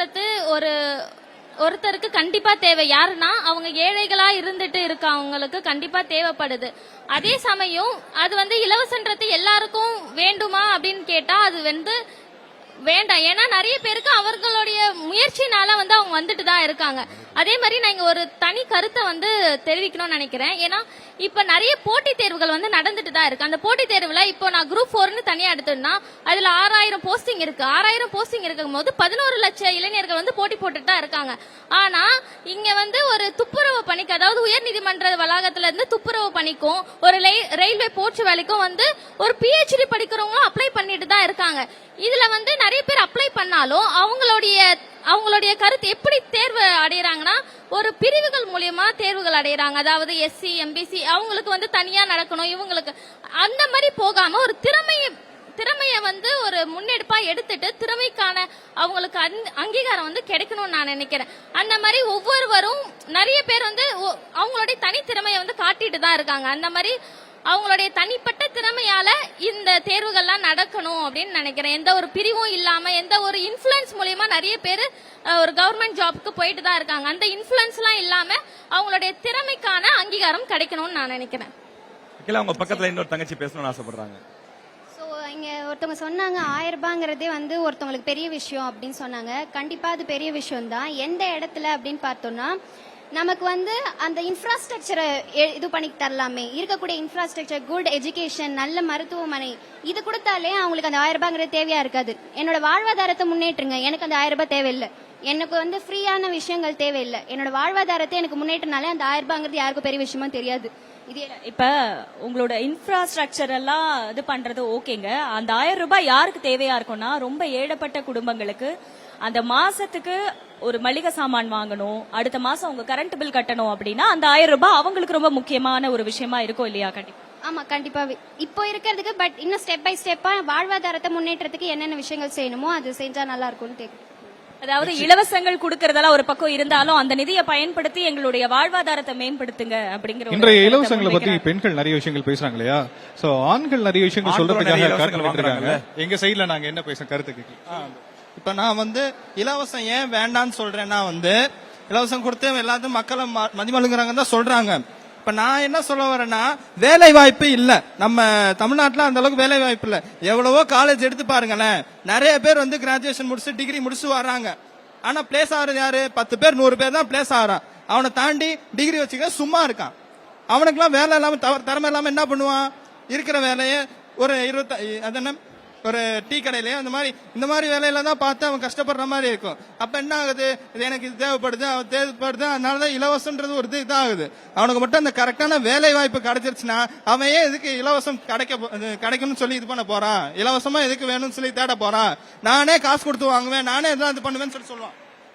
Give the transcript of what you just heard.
இலவசன்றது ஒருத்தருக்கு கண்டிப்பா தேவை. யாருன்னா அவங்க ஏழைகளா இருந்துட்டு இருக்கவங்களுக்கு கண்டிப்பா தேவைப்படுது. அதே சமயம் அது இலவசன்றது எல்லாருக்கும் வேண்டுமா அப்படின்னு கேட்டா அது வேண்டாம். ஏன்னா நிறைய பேருக்கு அவர்களுடைய முயற்சினால அவங்க வந்துட்டு தான் இருக்காங்க. அதே மாதிரி நான் இங்க ஒரு தனி கருத்தை தெரிவிக்கணும்னு நினைக்கிறேன். ஏன்னா இப்ப நிறைய போட்டித் தேர்வுகள் நடந்துட்டு தான் இருக்கு. அந்த போட்டித் தேர்வுல இப்போ நான் குரூப் 4ன்னு தனியா எடுத்தேன்னா அதுல 6000 போஸ்டிங் இருக்கு. 6000 போஸ்டிங் இருக்கும் போது 11 லட்சம் இளைஞர்கள் போட்டி போட்டுட்டு தான் இருக்காங்க. ஆனா இங்க ஒரு துப்புரவு பணிக்கு, அதாவது உயர்நீதிமன்ற வளாகத்துல இருந்து துப்புரவு பணிக்கும் ஒரு ரயில்வே போச்சு வேலைக்கும் ஒரு PhD படிக்கிறவங்களும் அப்ளை பண்ணிட்டு தான் இருக்காங்க. இதுல நிறைய பேர் அப்ளை பண்ணாலும் அவங்களுடைய கருத்து எப்படி தேர்வு அடையறாங்கன்னா ஒரு பிரிவுகள் மூலியமா தேர்வுகள் அடையறாங்க. அதாவது SC MBC அவங்களுக்கு தனியா நடக்கணும், இவங்களுக்கு அந்த மாதிரி போகாம ஒரு திறமைய ஒரு முன்னெடுப்பா எடுத்துட்டு திறமைக்கான அவங்களுக்கு அங்கீகாரம் கிடைக்கணும்னு நான் நினைக்கிறேன். அந்த மாதிரி ஒவ்வொருவரும் நிறைய பேர் அவங்களுடைய தனித்திறமையை காட்டிட்டு தான் இருக்காங்க. அந்த மாதிரி அவங்களுடைய தனிப்பட்ட திறமையால இந்த தேர்வுகள்லாம் நடக்கணும் அப்படின்னு நினைக்கிறேன். எந்த ஒரு பிரிவும் இல்லாம எந்த ஒரு இன்ஃபுளுன்ஸ் மூலியமா நிறைய பேர் ஒரு கவர்மெண்ட் ஜாப்க்கு போயிட்டு தான் இருக்காங்க. அந்த இன்ஃபுளுன்ஸ் எல்லாம் இல்லாம அவங்களுடைய திறமைக்கான அங்கீகாரம் கிடைக்கணும்னு நான் நினைக்கிறேன். அவங்க பக்கத்துல இன்னொரு தங்கச்சி பேசணும்னு ஆசைப்படுறாங்க. இங்க ஒருத்தவங்க சொன்னாங்க 1000 ரூபாங்கிறதே ஒருத்தவங்களுக்கு பெரிய விஷயம் அப்படின்னு சொன்னாங்க. கண்டிப்பா அது பெரிய விஷயம் தான். எந்த இடத்துல அப்படின்னு பார்த்தோம்னா நமக்கு அந்த இன்ஃப்ராஸ்ட்ரக்சரை இது பண்ணி தரலாமே. இருக்கக்கூடிய இன்ஃப்ராஸ்ட்ரக்சர், குட் எஜுகேஷன், நல்ல மருத்துவமனை இது கொடுத்தாலே அவங்களுக்கு அந்த 1000 ரூபாங்கிறது தேவையா இருக்காது. என்னோட வாழ்வாதாரத்தை முன்னேற்றுங்க, எனக்கு அந்த 1000 ரூபாய் தேவையில்லை. எனக்கு ஃப்ரீயான விஷயங்கள் தேவையில்லை. என்னோட வாழ்வாதாரத்தை எனக்கு முன்னேற்றினாலே அந்த 1000 ரூபாங்கிறது யாருக்கும் பெரிய விஷயமா தெரியாது. இப்ப உங்களோட இன்ஃப்ராஸ்ட்ரக்சர் எல்லாம் இது பண்றது ஓகேங்க. அந்த 1000 ரூபாய் யாருக்கு தேவையா இருக்கும்னா ரொம்ப ஏழப்பட்ட குடும்பங்களுக்கு அந்த மாசத்துக்கு ஒரு மளிகை சாமான் வாங்கணும், அடுத்த மாசம் உங்க கரண்ட் பில் கட்டணும் அப்படின்னா அந்த 1000 ரூபாய் அவங்களுக்கு ரொம்ப முக்கியமான ஒரு விஷயமா இருக்கும் இல்லையா? கண்டிப்பா. ஆமா, கண்டிப்பாவே இப்போ இருக்கிறதுக்கு. பட் இன்னும் ஸ்டெப் பை ஸ்டெப்பா வாழ்வாதாரத்தை முன்னேற்றத்துக்கு என்னென்ன விஷயங்கள் செய்யணுமோ அது செஞ்சா நல்லா இருக்கும்னு கேட்கும். அதாவது இலவசங்கள் கொடுக்கறதெல்லாம் ஒரு பக்கம் இருந்தாலும் அந்த நிதியை பயன்படுத்தி எங்களுடைய வாழ்வாதாரத்தை மேம்படுத்துங்க அப்படிங்கிற. இன்றைய இலவசங்களை பத்தி பெண்கள் நிறைய விஷயங்கள் பேசுறாங்க இல்லையா? சோ ஆண்கள் நிறைய விஷயங்கள் சொல்றதுக்காக எங்க சைட்ல நாங்க என்ன பேசுறோம் கருத்துக்கு. இப்ப நான் இலவசம் ஏன் வேண்டான்னு சொல்றேன்னா இலவசம் கொடுத்து எல்லாத்தையும் மக்களை மதிமழுங்குறாங்க தான் சொல்றாங்க. இப்ப நான் என்ன சொல்ல வரேன்னா வேலை வாய்ப்பு இல்ல. நம்ம தமிழ்நாட்டுல அந்த அளவுக்கு வேலை வாய்ப்பு இல்ல. எவ்வளவோ காலேஜ் எடுத்து பாருங்களேன், நிறைய பேர் கிராஜுவேஷன் முடிச்சு டிகிரி முடிச்சு வர்றாங்க. ஆனா பிளேஸ் ஆகுறது யாரு? 10 பேர் 100 பேர் தான் பிளேஸ் ஆகிறான். அவனை தாண்டி டிகிரி வச்சுக்க சும்மா இருக்கான். அவனுக்குலாம் வேலை இல்லாம திறமை இல்லாம என்ன பண்ணுவான்? இருக்கிற வேலையை ஒரு 20 ஒரு டீ கடையிலயோ இந்த மாதிரி வேலையில தான் பார்த்து அவன் கஷ்டப்படுற மாதிரி இருக்கும். அப்ப என்ன ஆகுது? எனக்கு இது தேவைப்படுது, அவன் தேவைப்படுது, அதனாலதான் இலவசம்ன்றது ஒரு இதாகுது. அவனுக்கு மட்டும் அந்த கரெக்டான வேலை வாய்ப்பு கிடைச்சிருச்சுன்னா அவன் ஏன் எதுக்கு இலவசம் கிடைக்கணும்னு சொல்லி இது பண்ண போறான்? இலவசமா எதுக்கு வேணும்னு சொல்லி தேட போறான்? நானே காசு கொடுத்து வாங்குவேன், நானே இதெல்லாம் இது பண்ணுவேன்னு சொல்லி சொல்லுவான்.